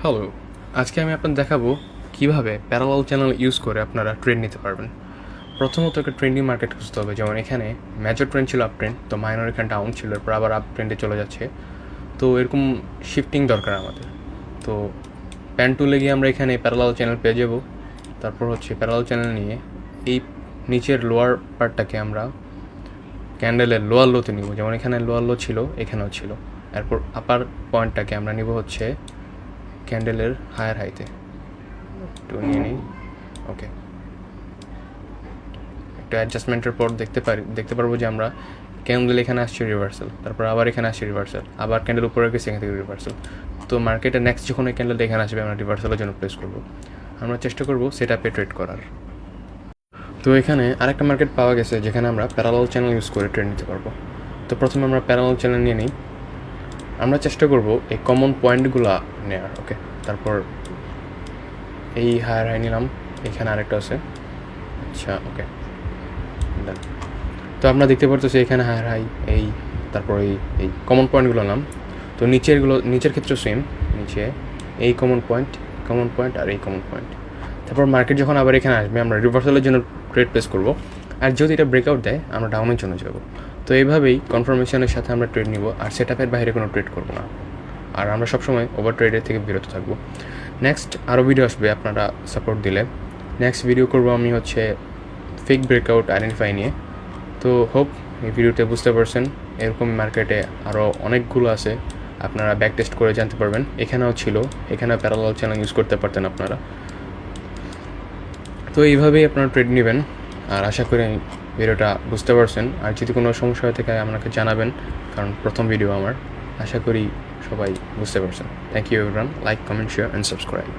Hello, আজকে আমি আপনাদের দেখাবো কিভাবে প্যারালাল চ্যানেল ইউজ করে আপনারা ট্রেড নিতে পারবেন। প্রথমত একটা ট্রেন্ডিং মার্কেট খুঁজতে হবে, যেমন এখানে মেজর ট্রেন্ড ছিল আপ ট্রেন্ড, তো মাইনর এখানে ডাউন ছিল, এরপর আবার আপ ট্রেন্ডে চলে যাচ্ছে। তো এরকম শিফটিং দরকার আমাদের। তো প্যান টুলে গিয়ে আমরা এখানে প্যারালাল চ্যানেল পেয়ে যাবো। তারপর হচ্ছে প্যারালাল চ্যানেল নিয়ে এই নিচের লোয়ার পার্টটাকে আমরা ক্যান্ডেলের লোয়ার লোতে নিব, যেমন এখানে লোয়ার লো ছিল, এখানেও ছিল। এরপর আপার পয়েন্টটাকে আমরা নিব হচ্ছে ক্যান্ডেলের হায়ার হাইতে। একটু নিয়ে নিই। ওকে, একটু অ্যাডজাস্টমেন্টের পর দেখতে পারবো যে আমরা ক্যান্ডেল এখানে আসছে রিভার্সাল, তারপর আবার এখানে আসছে রিভার্সাল, আবার ক্যান্ডেল উপরে গেছে, এখান থেকে রিভার্সাল। তো মার্কেটে নেক্সট যখন এই ক্যান্ডেল এখানে আসবে আমরা রিভার্সালের জন্য প্লেস করবো। আমরা চেষ্টা করবো সেট আপে ট্রেড করার। তো এখানে আরেকটা মার্কেট পাওয়া গেছে যেখানে আমরা প্যারালাল চ্যানেল ইউজ করে ট্রেড নিতে পারবো। তো প্রথমে আমরা প্যারালাল চ্যানেল নিয়ে নিই। আমরা চেষ্টা করবো এই কমন পয়েন্টগুলো নেওয়ার। ওকে, তারপর এই হায়ার হাই নিলাম, এখানে আরেকটা আছে। আচ্ছা, ওকে, ডান। তো আমরা দেখতে পারতেছি এখানে হায়ার হাই, এই তারপর এই কমন পয়েন্টগুলো নাম। তো নিচের ক্ষেত্রে সেম, নিচে এই কমন পয়েন্ট আর এই কমন পয়েন্ট। তারপর মার্কেট যখন আবার এখানে আসবে আমরা রিভার্সালের জন্য ট্রেড প্লেস করবো, আর যদি এটা ব্রেকআউট দেয় আমরা ডাউনের জন্য যাব। তো এইভাবেই কনফার্মেশনের সাথে আমরা ট্রেড নিব, আর সেট আপের বাইরে কোনো ট্রেড করবো না। আর আমরা সবসময় ওভার ট্রেডের থেকে বিরত থাকবো। নেক্সট আরও ভিডিও আসবে আপনারা সাপোর্ট দিলে। নেক্সট ভিডিও করবো আমি হচ্ছে ফেক ব্রেকআউট আইডেন্টিফাই নিয়ে। তো হোপ এই ভিডিওতে বুঝতে পারছেন, এরকম মার্কেটে আরও অনেকগুলো আছে, আপনারা ব্যাক টেস্ট করে জানতে পারবেন। এখানেও ছিল, এখানেও প্যারালাল চ্যানেল ইউজ করতে পারতেন আপনারা। তো এইভাবেই আপনারা ট্রেড নেবেন। আর আশা করি ভিডিওটা বুঝতে পারছেন। আর যদি কোনো সমস্যা হয়ে থাকে আমাকে জানাবেন, কারণ প্রথম ভিডিও আমার। আশা করি সবাই বুঝতে পারছেন। Thank you everyone. Like, comment, share and subscribe.